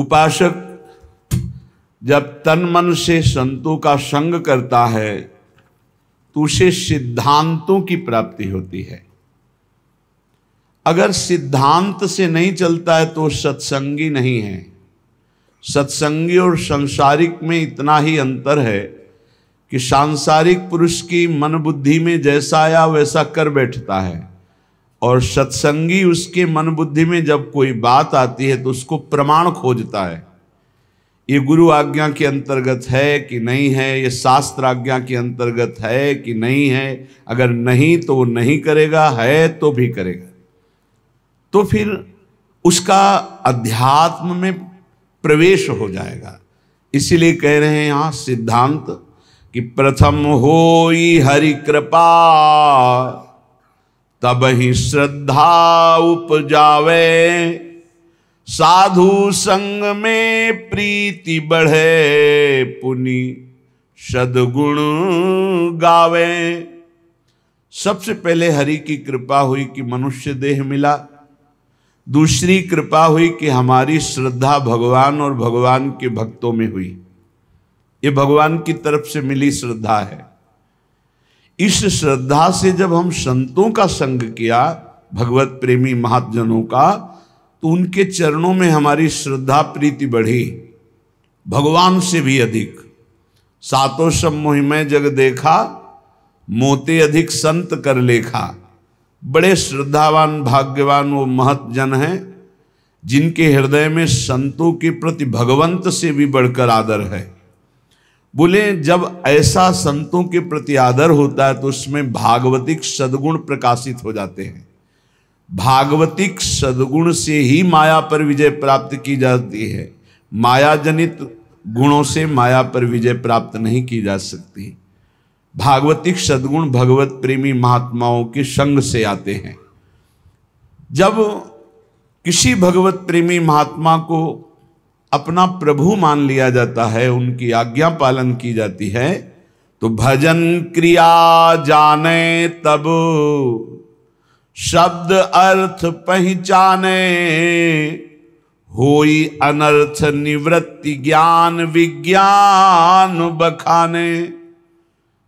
उपासक जब तन मन से संतों का संग करता है तो उसे सिद्धांतों की प्राप्ति होती है। अगर सिद्धांत से नहीं चलता है तो सत्संगी नहीं है। सत्संगी और सांसारिक में इतना ही अंतर है कि सांसारिक पुरुष की मन बुद्धि में जैसा आया वैसा कर बैठता है, और सत्संगी उसके मन बुद्धि में जब कोई बात आती है तो उसको प्रमाण खोजता है। ये गुरु आज्ञा के अंतर्गत है कि नहीं है, ये शास्त्र आज्ञा के अंतर्गत है कि नहीं है। अगर नहीं तो वो नहीं करेगा, है तो भी करेगा। तो फिर उसका अध्यात्म में प्रवेश हो जाएगा। इसीलिए कह रहे हैं यहाँ सिद्धांत कि प्रथम होई हरि कृपा तब ही श्रद्धा उपजावे, साधु संग में प्रीति बढ़े, पुनि सद्गुण गावे। सबसे पहले हरि की कृपा हुई कि मनुष्य देह मिला। दूसरी कृपा हुई कि हमारी श्रद्धा भगवान और भगवान के भक्तों में हुई। ये भगवान की तरफ से मिली श्रद्धा है। इस श्रद्धा से जब हम संतों का संग किया, भगवत प्रेमी महाजनों का, तो उनके चरणों में हमारी श्रद्धा प्रीति बढ़ी, भगवान से भी अधिक। सातों सब मोहिमय जग देखा, मोते अधिक संत कर लेखा। बड़े श्रद्धावान भाग्यवान वो महत जन हैं जिनके हृदय में संतों के प्रति भगवंत से भी बढ़कर आदर है। बोले जब ऐसा संतों के प्रति आदर होता है तो उसमें भागवतिक सद्गुण प्रकाशित हो जाते हैं। भागवतिक सद्गुण से ही माया पर विजय प्राप्त की जाती है। माया जनित गुणों से माया पर विजय प्राप्त नहीं की जा सकती। भागवतिक सद्गुण भगवत प्रेमी महात्माओं के संग से आते हैं। जब किसी भगवत प्रेमी महात्मा को अपना प्रभु मान लिया जाता है, उनकी आज्ञा पालन की जाती है, तो भजन क्रिया जाने तब शब्द अर्थ पहचाने, होई अनर्थ निवृत्ति ज्ञान विज्ञान बखाने।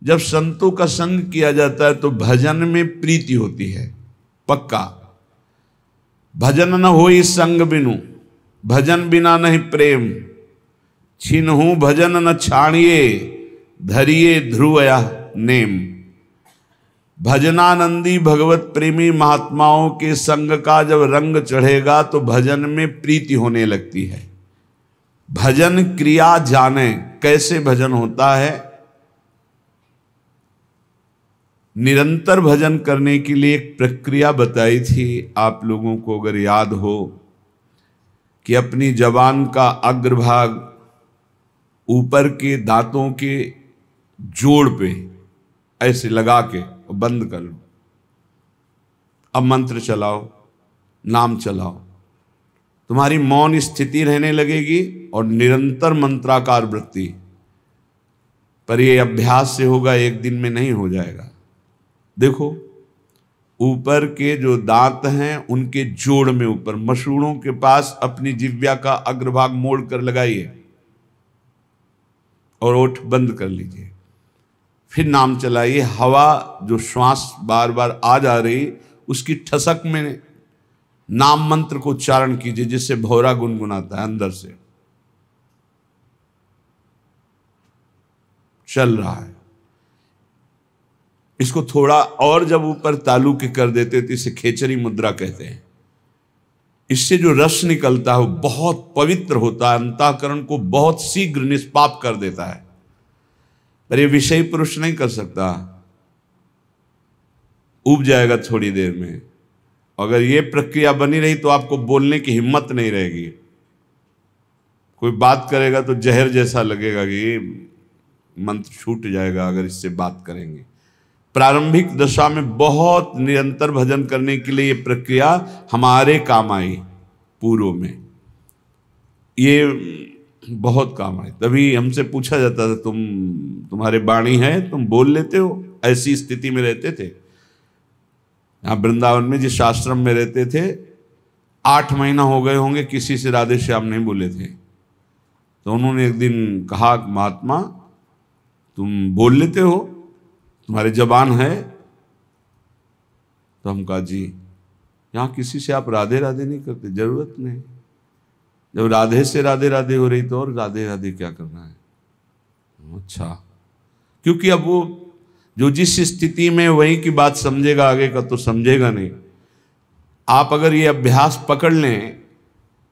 जब संतों का संग किया जाता है तो भजन में प्रीति होती है, पक्का। भजन न होई संग बिनु, भजन बिना नहीं प्रेम, छिन्हु भजन न छाणिए, धरिए ध्रुवया नेम। भजनानंदी भगवत प्रेमी महात्माओं के संग का जब रंग चढ़ेगा तो भजन में प्रीति होने लगती है। भजन क्रिया जाने, कैसे भजन होता है। निरंतर भजन करने के लिए एक प्रक्रिया बताई थी आप लोगों को, अगर याद हो, कि अपनी जबान का अग्रभाग ऊपर के दांतों के जोड़ पे ऐसे लगा के बंद कर लो। अब मंत्र चलाओ, नाम चलाओ, तुम्हारी मौन स्थिति रहने लगेगी और निरंतर मंत्राकार वृत्ति। पर ये अभ्यास से होगा, एक दिन में नहीं हो जाएगा। देखो ऊपर के जो दांत हैं उनके जोड़ में ऊपर मसूड़ों के पास अपनी जिह्वा का अग्रभाग मोड़ कर लगाइए और ओठ बंद कर लीजिए। फिर नाम चलाइए। हवा जो श्वास बार बार आ जा रही उसकी ठसक में नाम मंत्र को उच्चारण कीजिए, जिससे भौरा गुनगुनाता है अंदर से। चल रहा है। इसको थोड़ा और जब ऊपर तालु के कर देते तो इसे खेचरी मुद्रा कहते हैं। इससे जो रस निकलता है वो बहुत पवित्र होता है, अंतःकरण को बहुत शीघ्र निष्पाप कर देता है। पर ये विषयी पुरुष नहीं कर सकता, उब जाएगा थोड़ी देर में। अगर ये प्रक्रिया बनी रही तो आपको बोलने की हिम्मत नहीं रहेगी। कोई बात करेगा तो जहर जैसा लगेगा कि ये मंत्र छूट जाएगा अगर इससे बात करेंगे। प्रारंभिक दशा में बहुत निरंतर भजन करने के लिए ये प्रक्रिया हमारे काम आई। पूर्व में ये बहुत काम आई। तभी हमसे पूछा जाता था, तुम्हारे वाणी है, तुम बोल लेते हो? ऐसी स्थिति में रहते थे। यहाँ वृंदावन में जिस आश्रम में रहते थे 8 महीना हो गए होंगे किसी से राधे श्याम नहीं बोले थे। तो उन्होंने एक दिन कहा, महात्मा तुम बोल लेते हो, तुम्हारे जबान है? तो हम कहा जी, यहाँ किसी से आप राधे राधे नहीं करते, जरूरत नहीं। जब राधे से राधे राधे हो रही तो और राधे राधे क्या करना है? अच्छा, क्योंकि अब वो जो जिस स्थिति में वही की बात समझेगा, आगे का तो समझेगा नहीं। आप अगर ये अभ्यास पकड़ लें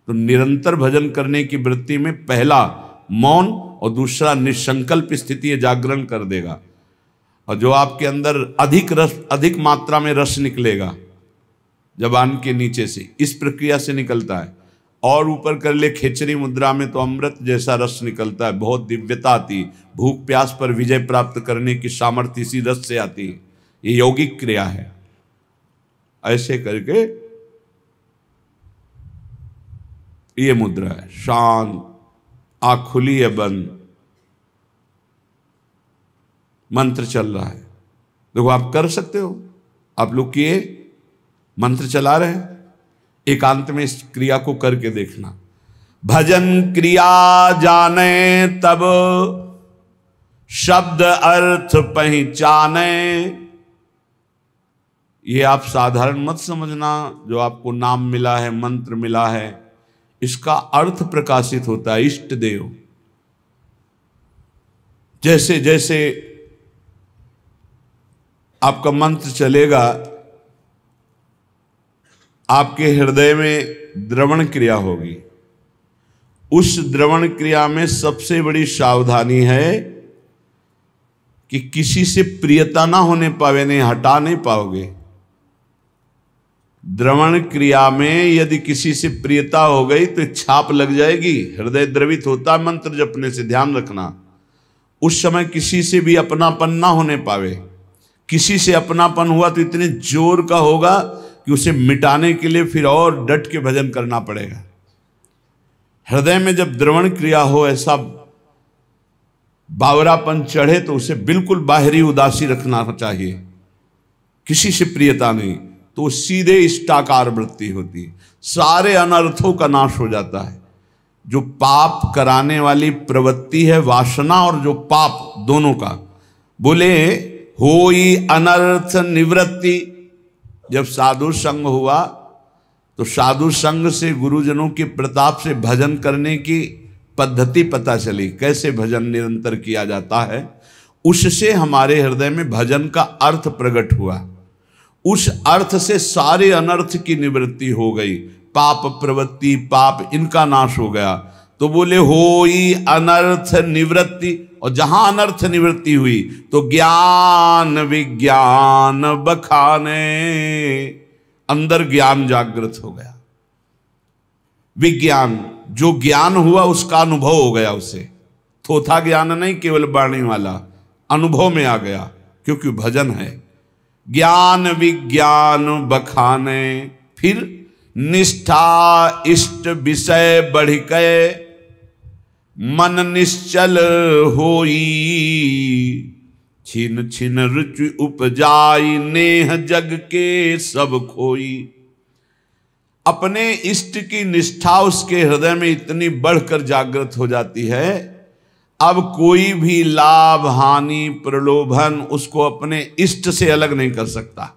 तो निरंतर भजन करने की वृत्ति में पहला मौन और दूसरा निसंकल्प स्थिति जागरण कर देगा। और जो आपके अंदर अधिक मात्रा में रस निकलेगा जबान के नीचे से, इस प्रक्रिया से निकलता है। और ऊपर कर ले खेचरी मुद्रा में तो अमृत जैसा रस निकलता है, बहुत दिव्यता आती। भूख प्यास पर विजय प्राप्त करने की सामर्थ्य इसी रस से आती है। ये यौगिक क्रिया है। ऐसे करके ये मुद्रा है, शांत, आँख खुली है, बंद, मंत्र चल रहा है। देखो आप कर सकते हो, आप लोग किए, मंत्र चला रहे हैं, एकांत में इस क्रिया को करके देखना। भजन क्रिया जाने तब शब्द अर्थ पहचाने। ये आप साधारण मत समझना, जो आपको नाम मिला है, मंत्र मिला है, इसका अर्थ प्रकाशित होता है। इष्ट देव, जैसे जैसे आपका मंत्र चलेगा, आपके हृदय में द्रवण क्रिया होगी। उस द्रवण क्रिया में सबसे बड़ी सावधानी है कि किसी से प्रियता ना होने पावे, नहीं हटा नहीं पाओगे। द्रवण क्रिया में यदि किसी से प्रियता हो गई तो छाप लग जाएगी। हृदय द्रवित होता है मंत्र जपने से, ध्यान रखना। उस समय किसी से भी अपनापन ना होने पावे। किसी से अपनापन हुआ तो इतने जोर का होगा कि उसे मिटाने के लिए फिर और डट के भजन करना पड़ेगा। हृदय में जब द्रवण क्रिया हो, ऐसा बावरापन चढ़े, तो उसे बिल्कुल बाहरी उदासी रखना चाहिए, किसी से प्रियता नहीं, तो सीधे इष्टाकार वृत्ति होती है। सारे अनर्थों का नाश हो जाता है। जो पाप कराने वाली प्रवृत्ति है, वासना और जो पाप, दोनों का, बोले होई अनर्थ निवृत्ति। जब साधु संग हुआ तो साधु संग से, गुरुजनों के प्रताप से भजन करने की पद्धति पता चली, कैसे भजन निरंतर किया जाता है। उससे हमारे हृदय में भजन का अर्थ प्रकट हुआ। उस अर्थ से सारे अनर्थ की निवृत्ति हो गई। पाप प्रवृत्ति, पाप, इनका नाश हो गया। तो बोले होई अनर्थ निवृत्ति। और जहां अनर्थ निवृत्ति हुई तो ज्ञान विज्ञान बखाने, अंदर ज्ञान जागृत हो गया। विज्ञान, जो ज्ञान हुआ उसका अनुभव हो गया उसे। थोथा ज्ञान नहीं, केवल वाणी वाला, अनुभव में आ गया, क्योंकि भजन है। ज्ञान विज्ञान बखाने, फिर निष्ठा इष्ट विषय बढ़ के मन निश्चल होई। छिन छिन रुचि उपजाई नेह जग के सब खोई। अपने इष्ट की निष्ठा उसके हृदय में इतनी बढ़कर जागृत हो जाती है, अब कोई भी लाभ हानि प्रलोभन उसको अपने इष्ट से अलग नहीं कर सकता।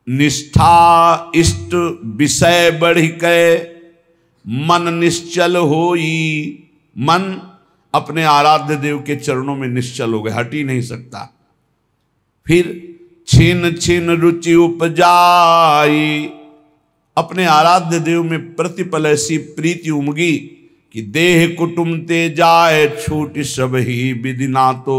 निष्ठा इष्ट विषय बढ़ के मन निश्चल होई। मन अपने आराध्य देव के चरणों में निश्चल हो गए, हट ही नहीं सकता। फिर छिन छिन रुचि उपजाई। अपने आराध्य देव में प्रतिपल ऐसी प्रीति उमगी कि देह कुटुम ते जाए छूट सब ही विधि ना तो।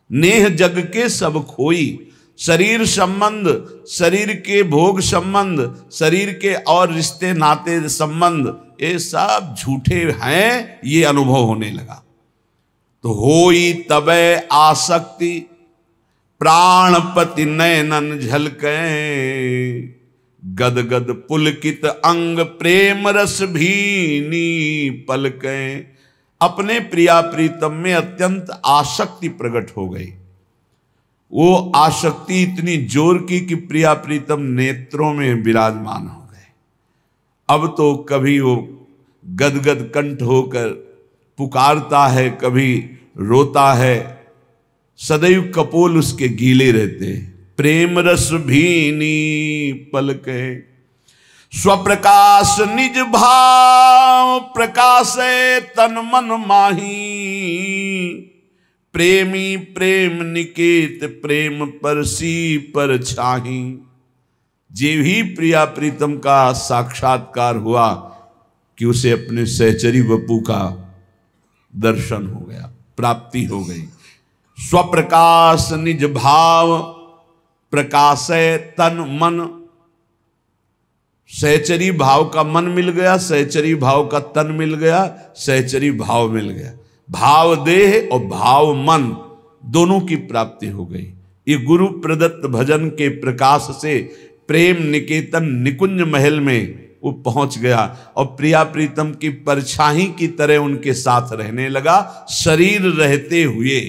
नेह जग के सब खोई। शरीर संबंध, शरीर के भोग संबंध, शरीर के और रिश्ते नाते संबंध, ये सब झूठे हैं, ये अनुभव होने लगा। तो होई तबे आसक्ति प्राणपति नयनन झलके। गद गद पुलकित अंग प्रेम रस भीनी पलके। अपने प्रिया प्रीतम में अत्यंत आसक्ति प्रकट हो गई। वो आसक्ति इतनी जोर की कि प्रिया प्रीतम नेत्रों में विराजमान हो गए। अब तो कभी वो गदगद कंठ होकर पुकारता है, कभी रोता है, सदैव कपोल उसके गीले रहते हैं। प्रेम रस भीनी पलके स्वप्रकाश निज भाव प्रकाशे तन मन माही। प्रेमी प्रेम निकेत प्रेम परसी पर छाही। जे भी प्रिया प्रीतम का साक्षात्कार हुआ कि उसे अपने सहचरी वपू का दर्शन हो गया, प्राप्ति हो गई। स्वप्रकाश निज भाव प्रकाशे तन मन। सहचरी भाव का मन मिल गया, सहचरी भाव का तन मिल गया, सहचरी भाव मिल गया। भाव देह और भाव मन दोनों की प्राप्ति हो गई। ये गुरु प्रदत्त भजन के प्रकाश से प्रेम निकेतन निकुंज महल में वो पहुंच गया और प्रिया प्रीतम की परछाई की तरह उनके साथ रहने लगा, शरीर रहते हुए।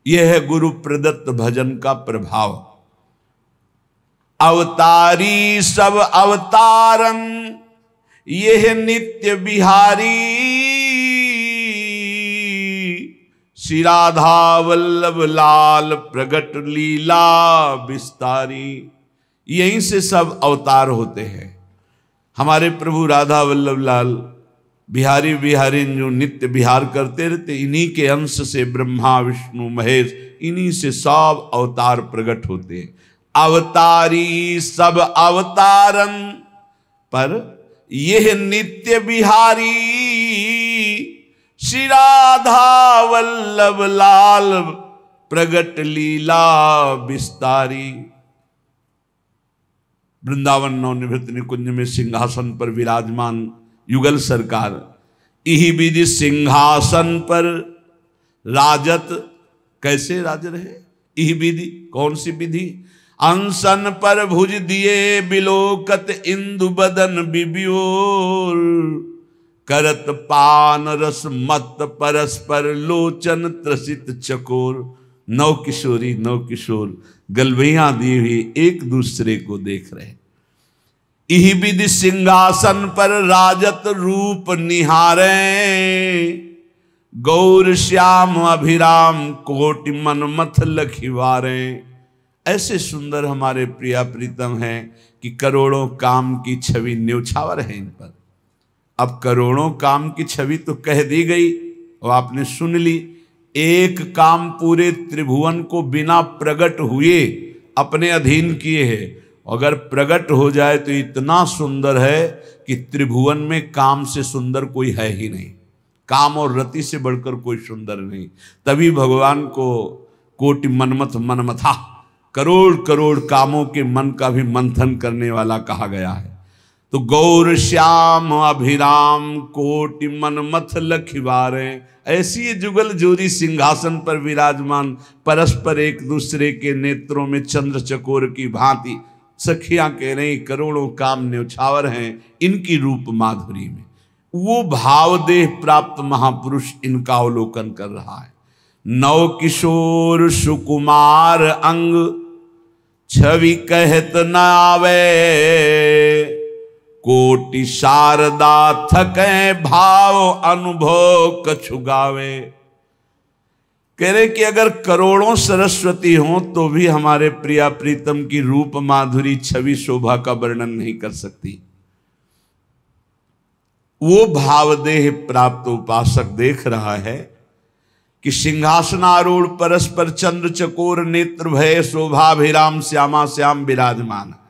यह है गुरु प्रदत्त भजन का प्रभाव। अवतारी सब अवतारन यह नित्य बिहारी। श्री राधा वल्लभ लाल प्रगट लीला विस्तारी। यहीं से सब अवतार होते हैं। हमारे प्रभु राधा वल्लभ लाल बिहारी बिहारी जो नित्य बिहार करते रहते, इन्हीं के अंश से ब्रह्मा विष्णु महेश, इन्हीं से सब अवतार प्रकट होते हैं। अवतारी सब अवतारन पर यह नित्य बिहारी। श्री राधा वल्लभ लाल प्रगट लीला विस्तारी। वृंदावन नवनिवृत्त निकुंज में सिंहासन पर विराजमान युगल सरकार, इही विधि सिंहासन पर राजत। कैसे राज रहे? इही विधि, कौन सी विधि? अंसन पर भुज दिए बिलोकत इंदु बदन बिबियोर। करत पान रस मत परस्पर लोचन त्रसित चकोर। नौ किशोरी नौ किशोर गलबैया दी हुई एक दूसरे को देख रहे। इही विधि सिंहासन पर राजत रूप निहारे। गौर श्याम अभिराम कोटि मन मथ लखिवारे। ऐसे सुंदर हमारे प्रिया प्रीतम हैं कि करोड़ों काम की छवि न्योछावर है इन पर। अब करोड़ों काम की छवि तो कह दी गई और आपने सुन ली। एक काम पूरे त्रिभुवन को बिना प्रकट हुए अपने अधीन किए है। अगर प्रकट हो जाए तो इतना सुंदर है कि त्रिभुवन में काम से सुंदर कोई है ही नहीं। काम और रति से बढ़कर कोई सुंदर नहीं। तभी भगवान को कोटि मनमथ मनमथा, करोड़ करोड़ कामों के मन का भी मंथन करने वाला कहा गया है। तो गौर श्याम अभिराम कोटि मनमथ लखिवारे। ऐसी जुगल जोरी सिंहासन पर विराजमान, परस्पर एक दूसरे के नेत्रों में चंद्र चकोर की भांति सखियां कह रही करोड़ों काम न्योछावर हैं इनकी रूप माधुरी में। वो भाव देह प्राप्त महापुरुष इनका अवलोकन कर रहा है। नव किशोर सुकुमार अंग छवि कहत न आवे। कोटि शारदा थके भाव अनुभव कछु गावे। कह रहे कि अगर करोड़ों सरस्वती हों तो भी हमारे प्रिया प्रीतम की रूप माधुरी छवि शोभा का वर्णन नहीं कर सकती। वो भावदेह प्राप्त उपासक देख रहा है कि सिंहासनारूढ़ परस्पर चंद्र चकोर नेत्र भय शोभाभिराम श्यामा श्याम विराजमान है।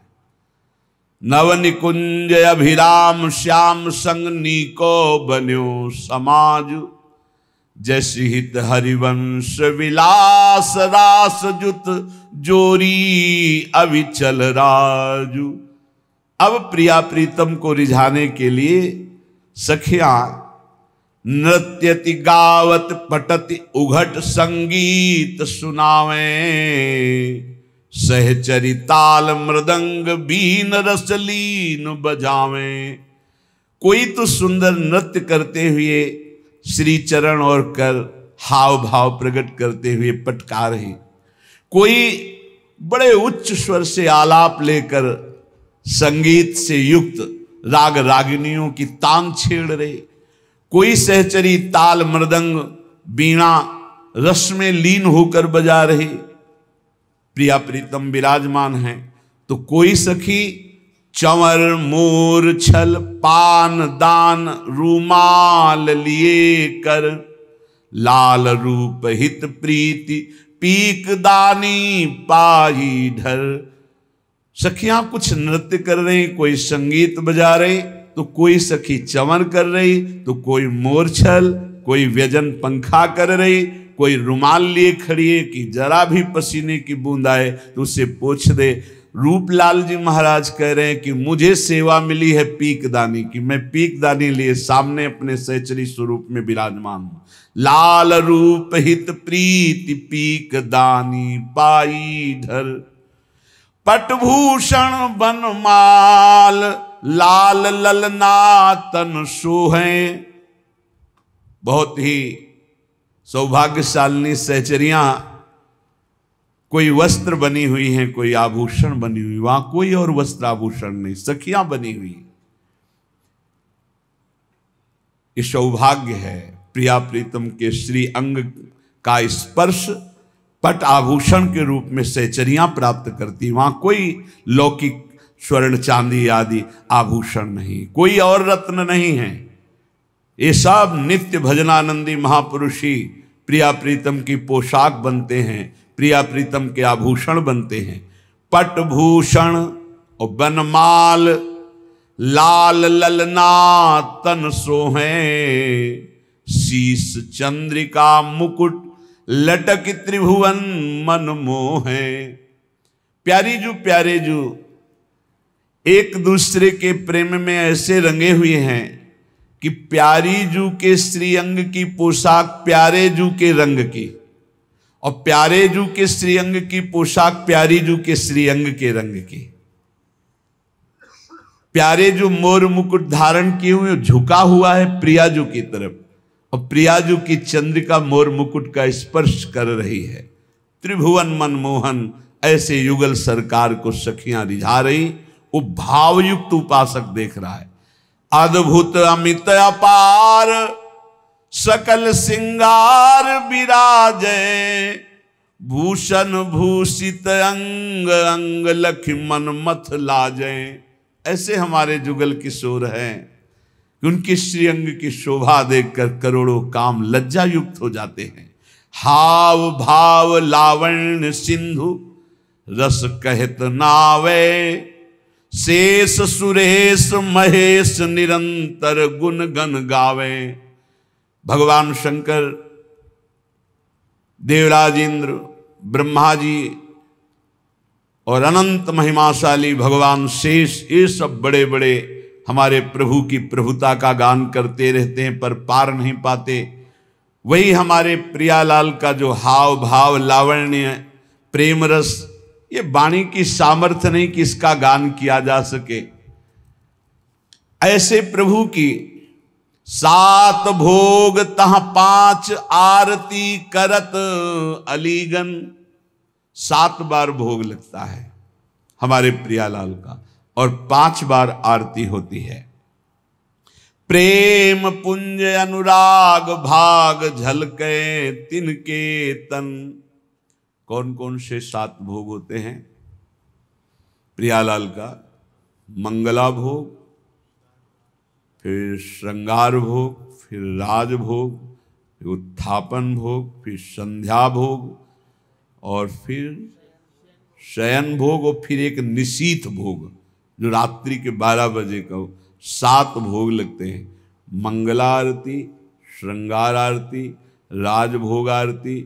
नव निकुंज अभिराम श्याम संग नीको बन्यो समाज। जैसी हित हरिवंश विलास रास जुत जोरी अविचल राजू। अब प्रिया प्रीतम को रिझाने के लिए सखियां नृत्यति गावत पटति उघट संगीत सुनावे। सहचरी ताल मृदंग बीन रसलीन बजावे। कोई तो सुंदर नृत्य करते हुए श्री चरण और कर हाव भाव प्रकट करते हुए पटका रहे। कोई बड़े उच्च स्वर से आलाप लेकर संगीत से युक्त राग रागिनियों की तान छेड़ रहे, कोई सहचरी ताल मृदंग बीणा रस में लीन होकर बजा रहे, प्रिया प्रीतम विराजमान है, तो कोई सखी चंवर मोर छल पान दान रूमाल लिए कर, लाल रूप हित प्रीति पीक दानी पाई ढर। सखियां कुछ नृत्य कर रही, कोई संगीत बजा रही, तो कोई सखी चंवर कर रही, तो कोई मोरछल, कोई व्यजन पंखा कर रही, कोई रुमाल लिए खड़ी है कि जरा भी पसीने की बूंद आए तो उसे पोंछ दे। रूपलाल जी महाराज कह रहे हैं कि मुझे सेवा मिली है पीकदानी की, मैं पीकदानी लिए सामने अपने सहचरी स्वरूप में विराजमान हूं। लाल रूप हित प्रीति पीकदानी पाई ढर, पटभूषण बनमाल लाल ललना तन सोहे। बहुत ही सौभाग्यशालिनी सहचरियां कोई वस्त्र बनी हुई हैं, कोई आभूषण बनी हुई, वहां कोई और वस्त्र आभूषण नहीं, सखियां बनी हुई। ये सौभाग्य है, प्रिया प्रीतम के श्री अंग का स्पर्श पट आभूषण के रूप में सहचरियां प्राप्त करती। वहां कोई लौकिक स्वर्ण चांदी आदि आभूषण नहीं, कोई और रत्न नहीं है। ये सब नित्य भजनानंदी महापुरुष ही प्रिया प्रीतम की पोशाक बनते हैं, प्रिया प्रीतम के आभूषण बनते हैं। पटभूषण और बनमाल लाल ललना तन सोहे, शीस चंद्रिका मुकुट लटक त्रिभुवन मन मोहे। प्यारे जू एक दूसरे के प्रेम में ऐसे रंगे हुए हैं कि प्यारी जू के श्रीअंग की पोशाक प्यारे जू के रंग की, और प्यारे जू के श्रीअंग की पोशाक प्यारी जू के श्रीअंग के रंग की। प्यारे जू मोर मुकुट धारण किए हुए झुका हुआ है प्रिया जू की तरफ, और प्रिया जू की चंद्रिका मोर मुकुट का स्पर्श कर रही है। त्रिभुवन मनमोहन ऐसे युगल सरकार को सखियां रिझा रही, वो भावयुक्त उपासक देख रहा है। अद्भुत अमित अपार सकल सिंगार विराजे, भूषण भूषित अंग अंग लख मन मथ लाजे। ऐसे हमारे जुगल किशोर हैं कि उनकी श्रीअंग की शोभा देखकर करोड़ों काम लज्जा युक्त हो जाते हैं। हाव भाव लावण्य सिंधु रस कहत नावे, शेष सुरेश महेश निरंतर गुण गन गावे। भगवान शंकर, देवराज इंद्र, ब्रह्मा जी और अनंत महिमाशाली भगवान शेष, ये सब बड़े बड़े हमारे प्रभु की प्रभुता का गान करते रहते हैं पर पार नहीं पाते। वही हमारे प्रियालाल का जो हाव भाव लावण्य प्रेम रस, ये वाणी की सामर्थ्य नहीं कि इसका गान किया जा सके। ऐसे प्रभु की 7 भोग तह 5 आरती करत अलीगन। 7 बार भोग लगता है हमारे प्रियालाल का और 5 बार आरती होती है। प्रेम पुंज अनुराग भाग झलके तिनके तन। कौन कौन से 7 भोग होते हैं प्रियालाल का? मंगला भोग, फिर श्रृंगार भोग, फिर राज भोग, फिर उत्थापन भोग, फिर संध्या भोग, और फिर शयन भोग, और फिर एक निशीथ भोग जो रात्रि के 12 बजे का। 7 भोग लगते हैं। मंगला आरती, श्रृंगार आरती, राजभोग आरती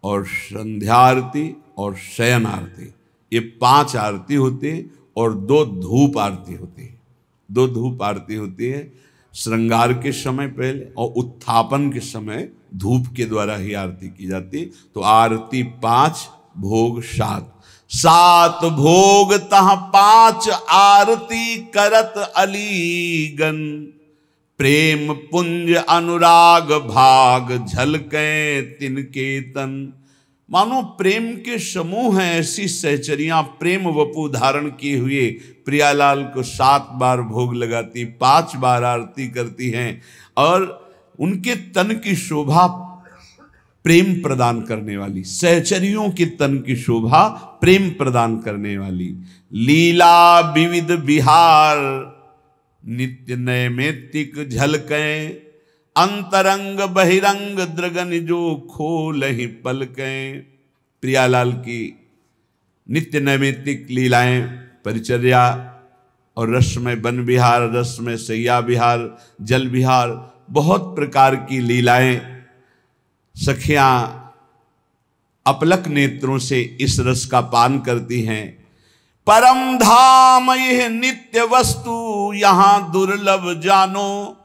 और संध्या आरती और शयन आरती। ये 5 आरती होती है और 2 धूप आरती होती है। 2 धूप आरती होती है श्रृंगार के समय पहले, और उत्थापन के समय धूप के द्वारा ही आरती की जाती। तो आरती 5, भोग 7। 7 भोग तह 5 आरती करत अलीगन। प्रेम पुंज अनुराग भाग झलके तिनके तन। मानो प्रेम के समूह हैं ऐसी सहचरियां प्रेम वपु धारण किए हुए प्रियालाल को 7 बार भोग लगाती, 5 बार आरती करती हैं और उनके तन की शोभा प्रेम प्रदान करने वाली, सहचरियों के तन की शोभा प्रेम प्रदान करने वाली। लीला विविध विहार नित्य नैमित्तिक झलकें, अंतरंग बहिरंग द्रगन जो खोल ही पलकें। प्रियालाल की नित्य नैमित्तिक लीलाएं, परिचर्या और रस में वन विहार, रस में सैया विहार, जल विहार, बहुत प्रकार की लीलाएं सखियां अपलक नेत्रों से इस रस का पान करती हैं। परम धाम यह नित्य वस्तु यहां दुर्लभ जानो,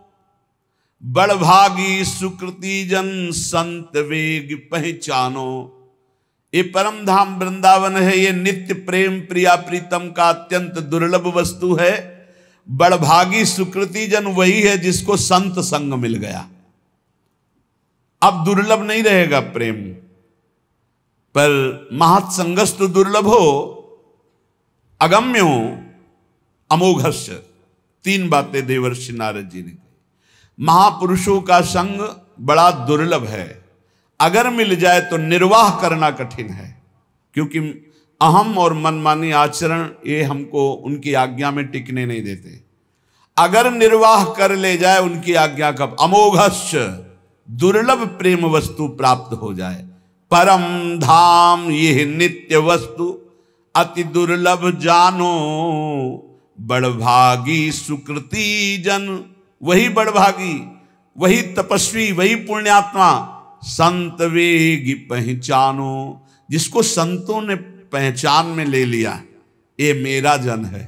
बड़भागी सुकृति जन संत वेग पहचानो। ये परम धाम वृंदावन है, ये नित्य प्रेम प्रिया प्रीतम का अत्यंत दुर्लभ वस्तु है। बड़भागी सुकृति जन वही है जिसको संत संग मिल गया। अब दुर्लभ नहीं रहेगा प्रेम, पर महत्संगस्तु दुर्लभो अगम्यो अमोघस्य। 3 बातें देवर्षि नारद जी ने कही। महापुरुषों का संग बड़ा दुर्लभ है, अगर मिल जाए तो निर्वाह करना कठिन है, क्योंकि अहम और मनमानी आचरण ये हमको उनकी आज्ञा में टिकने नहीं देते। अगर निर्वाह कर ले जाए उनकी आज्ञा का, अमोघस्य दुर्लभ प्रेम वस्तु प्राप्त हो जाए। परम धाम यह नित्य वस्तु अति दुर्लभ जानो, बड़भागी सुकृति जन वही बड़भागी, वही तपस्वी, वही पुण्यात्मा संत वेगी पहचानो, जिसको संतों ने पहचान में ले लिया, ये मेरा जन है।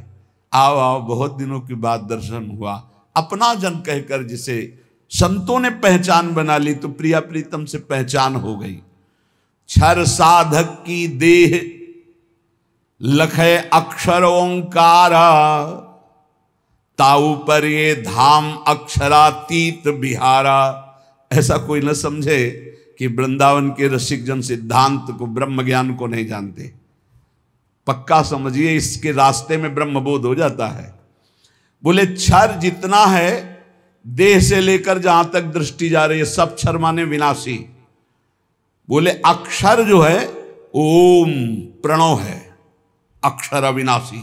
आओ आओ, बहुत दिनों के बाद दर्शन हुआ, अपना जन कहकर जिसे संतों ने पहचान बना ली, तो प्रिया प्रीतम से पहचान हो गई। क्षर साधक की देह लखे अक्षर ओंकारा, ताऊ पर ये धाम अक्षरातीत बिहारा। ऐसा कोई न समझे कि वृंदावन के रसिक जन सिद्धांत को, ब्रह्म ज्ञान को नहीं जानते। पक्का समझिए, इसके रास्ते में ब्रह्मबोध हो जाता है। बोले क्षर जितना है, देह से लेकर जहां तक दृष्टि जा रही है, सब क्षर माने विनाशी। बोले अक्षर जो है ओम प्रणव है, अक्षर अविनाशी।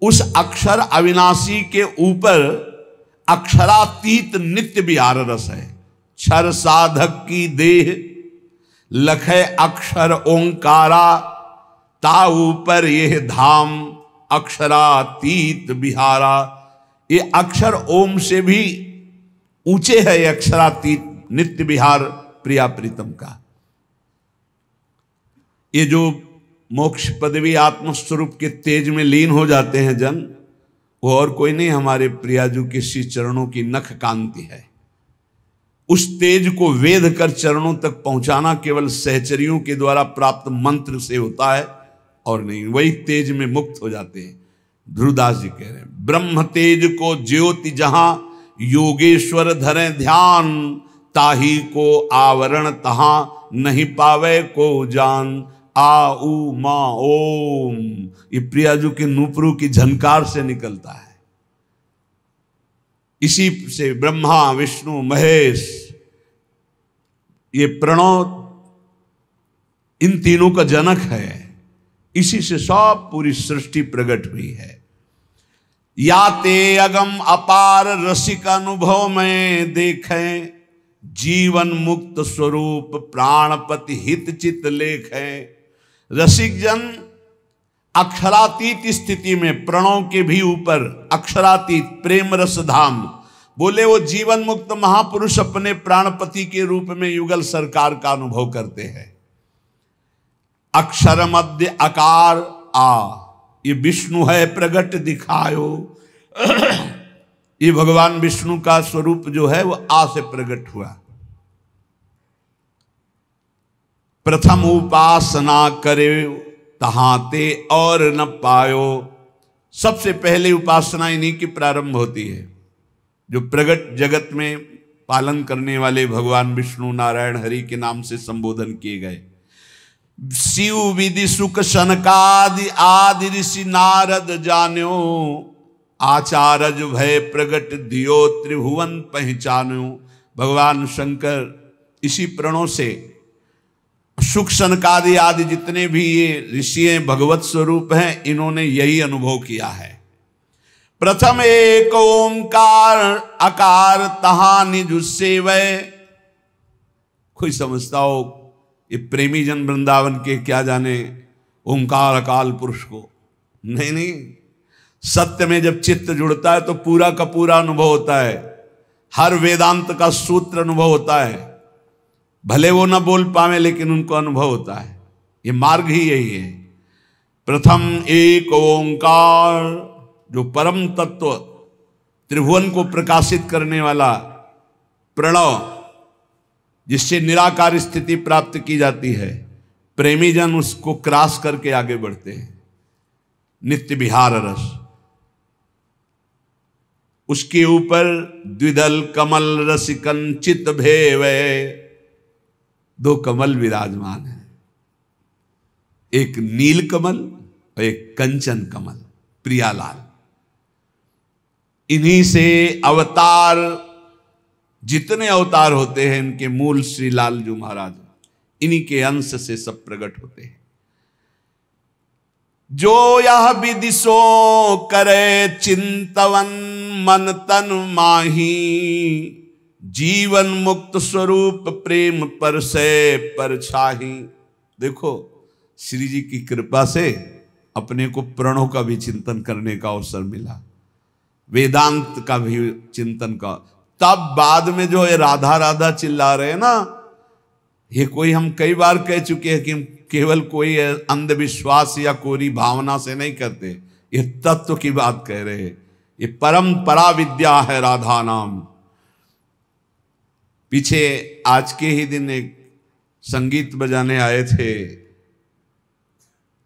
उस अक्षर अविनाशी के ऊपर अक्षरातीत नित्य विहार रस है। क्षर साधक की देह लखे अक्षर ओंकारा, ता ऊपर यह धाम अक्षरातीत बिहारा। ये अक्षर ओम से भी ऊंचे है, ये अक्षरातीत नित्य विहार प्रिया प्रीतम का। ये जो मोक्ष पदवी आत्मस्वरूप के तेज में लीन हो जाते हैं जन, वो और कोई नहीं, हमारे प्रियाजू के श्री चरणों की नख कांति है। उस तेज को वेध कर चरणों तक पहुंचाना केवल सहचरियों के द्वारा प्राप्त मंत्र से होता है और नहीं, वही तेज में मुक्त हो जाते हैं। ध्रुवदास जी कह रहे हैं, ब्रह्म तेज को ज्योति जहां योगेश्वर धरे ध्यान, ताही को आवरण तहां नहीं पावे को जान। आ उ मा ओम, ये प्रियाजू के नूपुरों की झनकार से निकलता है। इसी से ब्रह्मा विष्णु महेश, ये प्रणव इन तीनों का जनक है। इसी से सब पूरी सृष्टि प्रकट हुई है। याते अगम अपार रसिक अनुभव में देखें, जीवन मुक्त स्वरूप प्राणपति हित चित लेखें। रसिक जन अक्षरातीत स्थिति में, प्रणव के भी ऊपर अक्षरातीत प्रेम रस धाम, बोले वो जीवन मुक्त महापुरुष अपने प्राणपति के रूप में युगल सरकार का अनुभव करते हैं। अक्षर मध्य आकार आ, ये विष्णु है प्रगट दिखायो। ये भगवान विष्णु का स्वरूप जो है वो आ से प्रकट हुआ। प्रथम उपासना करे तहाते और न पायो। सबसे पहले उपासना इन्हीं की प्रारंभ होती है, जो प्रगट जगत में पालन करने वाले भगवान विष्णु नारायण हरि के नाम से संबोधन किए गए। शिव विधि सुख सनकादि आदि ऋषि नारद जान्यो, आचार्य भय प्रगट दियो त्रिभुवन पहचान्यो। भगवान शंकर इसी प्रणों से सुख सनकादि आदि जितने भी ये ऋषि भगवत स्वरूप हैं, इन्होंने यही अनुभव किया है। प्रथम एक ओंकार आकार तहा निज सेवय। कोई समझता हो ये प्रेमी जन वृंदावन के क्या जाने ओंकार अकाल पुरुष को, नहीं नहीं। सत्य में जब चित्त जुड़ता है तो पूरा का पूरा अनुभव होता है, हर वेदांत का सूत्र अनुभव होता है। भले वो ना बोल पावे लेकिन उनको अनुभव होता है। ये मार्ग ही यही है। प्रथम एक ओंकार, जो परम तत्व त्रिभुवन को प्रकाशित करने वाला प्रणव, जिससे निराकार स्थिति प्राप्त की जाती है, प्रेमी जन उसको क्रॉस करके आगे बढ़ते हैं। नित्य विहार रस, उसके ऊपर द्विदल कमल रसिकन चित भेवै। दो कमल विराजमान है, एक नील कमल और एक कंचन कमल, प्रियालाल। इन्हीं से अवतार, जितने अवतार होते हैं इनके मूल श्री लालजू महाराज, इन्हीं के अंश से सब प्रकट होते हैं। जो यह विदिशो करे चिंतवन मन तन माही, जीवन मुक्त स्वरूप प्रेम पर से पर छाही। देखो श्री जी की कृपा से अपने को प्रणों का भी चिंतन करने का अवसर मिला, वेदांत का भी चिंतन का। तब बाद में जो ये राधा राधा चिल्ला रहे हैं ना, ये कोई हम कई बार कह चुके हैं कि केवल कोई अंधविश्वास या कोरी भावना से नहीं करते, ये तत्व की बात कह रहे हैं। ये परंपरा विद्या है राधा नाम। पीछे आज के ही दिन एक संगीत बजाने आए थे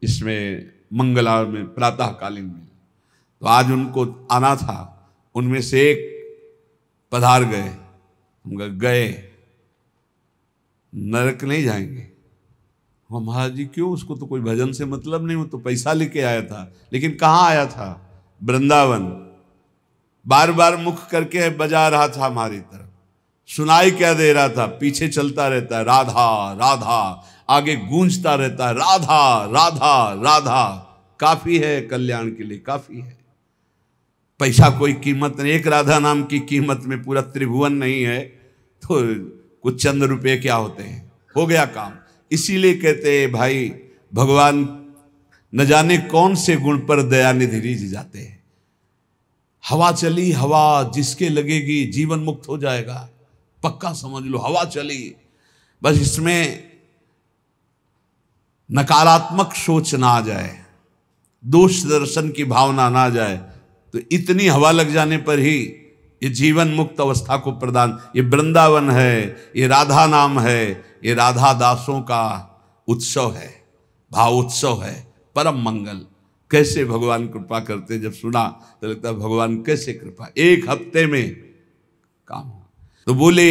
इसमें मंगला में प्रातःकालीन में, तो आज उनको आना था। उनमें से एक पधार गए, हम गए नरक नहीं जाएंगे। हम महाराज जी क्यों, उसको तो कोई भजन से मतलब नहीं, वो तो पैसा लेके आया था। लेकिन कहाँ आया था? वृंदावन। बार बार मुख करके बजा रहा था हमारी तरफ, सुनाई क्या दे रहा था? पीछे चलता रहता है राधा राधा, आगे गूंजता रहता है राधा राधा राधा। काफी है कल्याण के लिए, काफी है। पैसा कोई कीमत नहीं, एक राधा नाम की कीमत में पूरा त्रिभुवन नहीं है तो कुछ चंद रुपए क्या होते हैं, हो गया काम। इसीलिए कहते हैं भाई, भगवान न जाने कौन से गुण पर दयानिधि रिझ जाते हैं। हवा चली, हवा जिसके लगेगी जीवन मुक्त हो जाएगा, पक्का समझ लो। हवा चली, बस इसमें नकारात्मक सोच ना आ जाए, दोष दर्शन की भावना ना आ जाए, तो इतनी हवा लग जाने पर ही ये जीवन मुक्त अवस्था को प्रदान। ये वृंदावन है, ये राधा नाम है, ये राधा दासों का उत्सव है, भाव उत्सव है, परम मंगल। कैसे भगवान कृपा करते, जब सुना तो लगता है भगवान कैसे कृपा, एक हफ्ते में काम हो। तो बोले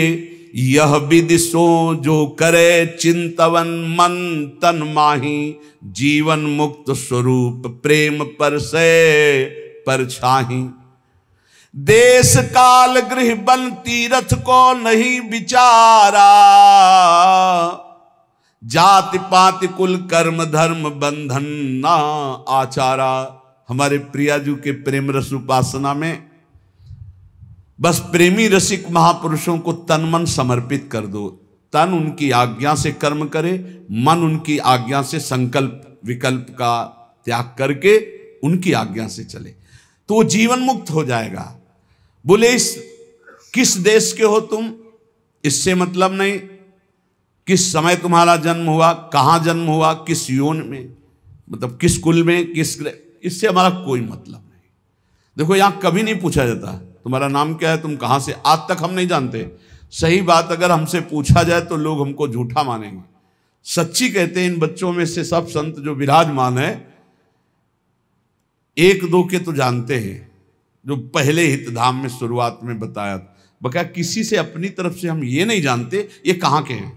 यह विदिशो जो करे चिंतवन मन तन माही, जीवन मुक्त स्वरूप प्रेम पर से पर छाही। देश काल गृह बन तीरथ को नहीं विचारा, जाति पाति कुल कर्म धर्म बंधन ना आचारा। हमारे प्रियाजू के प्रेम रस उपासना में बस प्रेमी रसिक महापुरुषों को तन मन समर्पित कर दो। तन उनकी आज्ञा से कर्म करे, मन उनकी आज्ञा से संकल्प विकल्प का त्याग करके उनकी आज्ञा से चले, तो वो जीवन मुक्त हो जाएगा। बोले किस देश के हो तुम, इससे मतलब नहीं। किस समय तुम्हारा जन्म हुआ, कहाँ जन्म हुआ, किस योन में, मतलब किस कुल में, किस, इससे हमारा कोई मतलब नहीं। देखो यहाँ कभी नहीं पूछा जाता तुम्हारा नाम क्या है, तुम कहाँ से, आज तक हम नहीं जानते। सही बात अगर हमसे पूछा जाए तो लोग हमको झूठा मानेंगे। सच्ची कहते हैं इन बच्चों में से सब संत जो विराजमान है, एक दो के तो जानते हैं, जो पहले हितधाम में शुरुआत में बताया था। बका किसी से अपनी तरफ से हम ये नहीं जानते ये कहाँ के हैं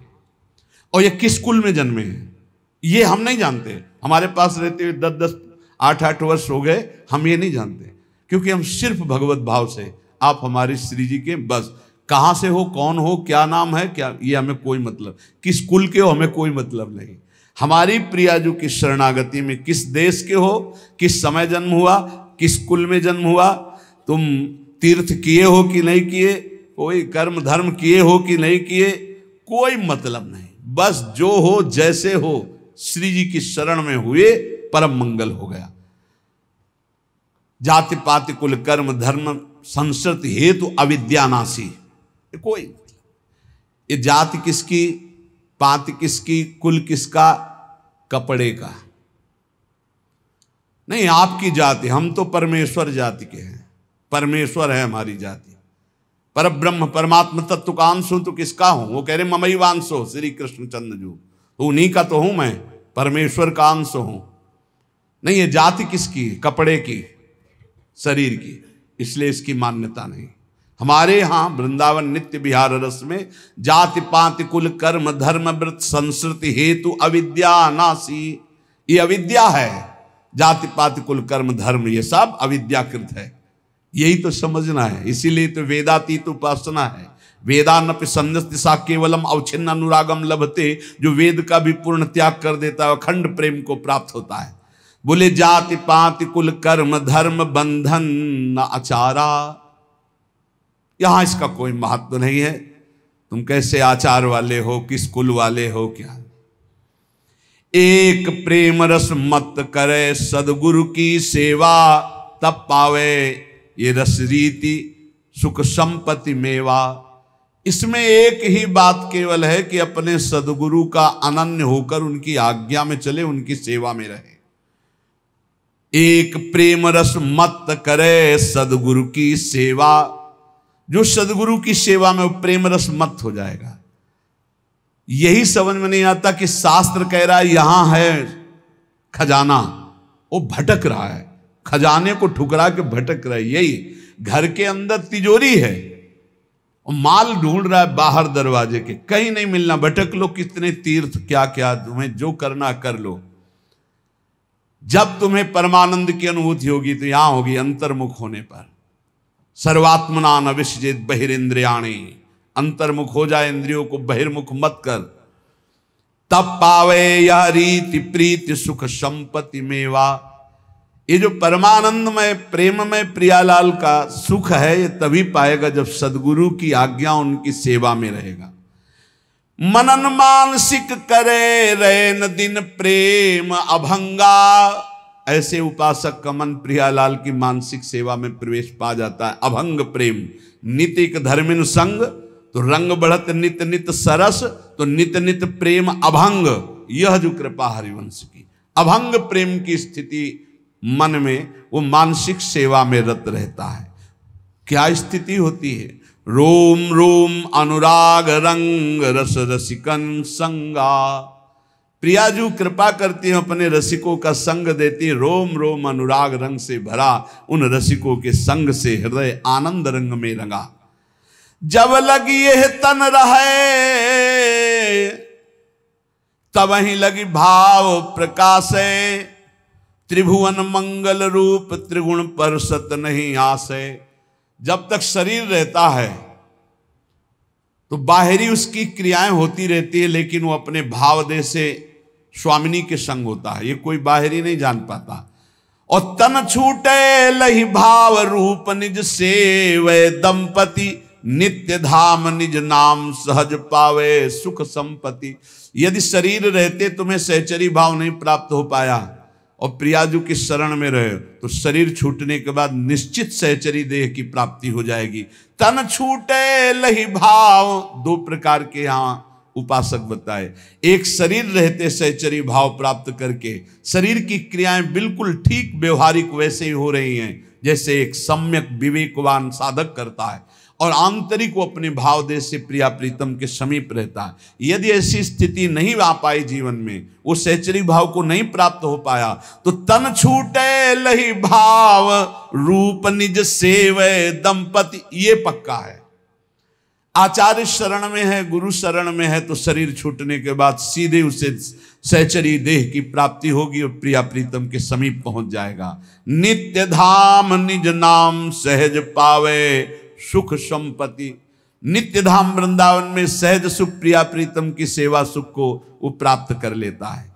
और ये किस कुल में जन्मे हैं। ये हम नहीं जानते। हमारे पास रहते हुए 10-10 8-8 वर्ष हो गए, हम ये नहीं जानते, क्योंकि हम सिर्फ भगवत भाव से, आप हमारे श्री जी के, बस कहाँ से हो, कौन हो, क्या नाम है, क्या, ये हमें कोई मतलब, किस कुल के हो, हमें कोई मतलब नहीं। हमारी प्रियाजू की शरणागति में किस देश के हो, किस समय जन्म हुआ, किस कुल में जन्म हुआ, तुम तीर्थ किए हो कि नहीं किए, कोई कर्म धर्म किए हो कि नहीं किए, कोई मतलब नहीं। बस जो हो जैसे हो श्री जी की शरण में हुए, परम मंगल हो गया। जाति पाति कुल कर्म धर्म संस्कृति हेतु अविद्यानाशी, कोई, ये जाति किसकी, पाति किसकी, कुल किसका, कपड़े का नहीं, आपकी जाति। हम तो परमेश्वर जाति के हैं, परमेश्वर है हमारी जाति। पर ब्रह्म परमात्मा तत्व का अंश हूं तो किसका हूं? वो कह रहे ममई वांशो श्री कृष्ण चंद्र जू, तो उन्हीं का तो हूं मैं, परमेश्वर का अंश हूं। नहीं, ये जाति किसकी, कपड़े की, शरीर की, इसलिए इसकी मान्यता नहीं। हमारे यहां वृंदावन नित्य विहार रस में जाति पाति कुल कर्म धर्म व्रत संस्कृति हेतु अविद्या नासी, ये अविद्या है। जाति पाति कुल कर्म धर्म ये सब अविद्याकृत है, यही तो समझना है। इसीलिए तो वेदातीत उपासना है। वेदानपि सन्यस्ति सा केवलम अवच्छिन्न अनुरागम लभते, जो वेद का भी पूर्ण त्याग कर देता है अखंड प्रेम को प्राप्त होता है। बोले जाति पाति कुल कर्म धर्म बंधन न आचारा, यहां इसका कोई महत्व नहीं है। तुम कैसे आचार वाले हो, किस कुल वाले हो, क्या। एक प्रेम रस मत करे सदगुरु की सेवा, तब पावे ये रस रीति सुख संपत्ति मेवा। इसमें एक ही बात केवल है कि अपने सदगुरु का अनन्य होकर उनकी आज्ञा में चले, उनकी सेवा में रहे। एक प्रेम रस मत करे सदगुरु की सेवा, जो सदगुरु की सेवा में वो प्रेम रस मत हो जाएगा। यही समझ में नहीं आता कि शास्त्र कह रहा है यहां है खजाना, वो भटक रहा है, खजाने को ठुकरा के भटक रहा है। यही घर के अंदर तिजोरी है और माल ढूंढ रहा है बाहर दरवाजे के, कहीं नहीं मिलना। भटक लो, कितने तीर्थ क्या क्या, तुम्हें जो करना कर लो। जब तुम्हें परमानंद की अनुभूति होगी तो यहां होगी अंतर्मुख होने पर। सर्वात्मना न विसृजेत बहिरिंद्रियाणि, अंतर्मुख हो जाए, इंद्रियों को बहिर्मुख मत कर। तब पावे यह रीति प्रीति सुख संपत्ति मेवा। ये जो परमानंद में प्रेम में प्रियालाल का सुख है, ये तभी पाएगा जब सदगुरु की आज्ञा उनकी सेवा में रहेगा। मनन मानसिक करे रैन दिन प्रेम अभंगा, ऐसे उपासक का मन प्रियालाल की मानसिक सेवा में प्रवेश पा जाता है। अभंग प्रेम नितिक धर्मिन संग, तो रंग बढ़त नित नित सरस, तो नित नित प्रेम अभंग। यह जो कृपा हरिवंश की अभंग प्रेम की स्थिति मन में, वो मानसिक सेवा में रत रहता है। क्या स्थिति होती है? रोम रोम अनुराग रंग रस रसिकन संगा। प्रियाजू कृपा करती है, अपने रसिकों का संग देती है। रोम रोम अनुराग रंग से भरा, उन रसिकों के संग से हृदय आनंद रंग में रंगा। जब लगी यह तन रहे, तब ही लगी भाव प्रकाशे। त्रिभुवन मंगल रूप त्रिगुण पर सत नहीं आसे। जब तक शरीर रहता है तो बाहरी उसकी क्रियाएं होती रहती है, लेकिन वो अपने भाव देह से स्वामिनी के संग होता है, ये कोई बाहरी नहीं जान पाता। और तन छूटे लही भाव रूप निज सेवै दंपति, नित्य धाम निज नाम सहज पावे सुख संपत्ति। यदि शरीर रहते तुम्हें सहचरी भाव नहीं प्राप्त हो पाया और प्रियाजू की शरण में रहे, तो शरीर छूटने के बाद निश्चित सहचरी देह की प्राप्ति हो जाएगी। तन छूटे लही भाव, दो प्रकार के यहां उपासक बताए। एक शरीर रहते सहचरी भाव प्राप्त करके शरीर की क्रियाएं बिल्कुल ठीक व्यवहारिक वैसे ही हो रही हैं जैसे एक सम्यक विवेकवान साधक करता है, और आंतरिक वो अपने भाव देश से प्रिया प्रीतम के समीप रहता है। यदि ऐसी स्थिति नहीं आ पाई जीवन में, वो सहचरी भाव को नहीं प्राप्त हो पाया, तो तन छूटे लही भाव रूप निज सेवै दंपति, ये पक्का है। आचार्य शरण में है, गुरु शरण में है, तो शरीर छूटने के बाद सीधे उसे सहचरी देह की प्राप्ति होगी और प्रिया प्रीतम के समीप पहुंच जाएगा। नित्य धाम निज नाम सहज पावे सुख संपत्ति। नित्य धाम वृंदावन में सहज सुख प्रिया प्रीतम की सेवा सुख को वो प्राप्त कर लेता है।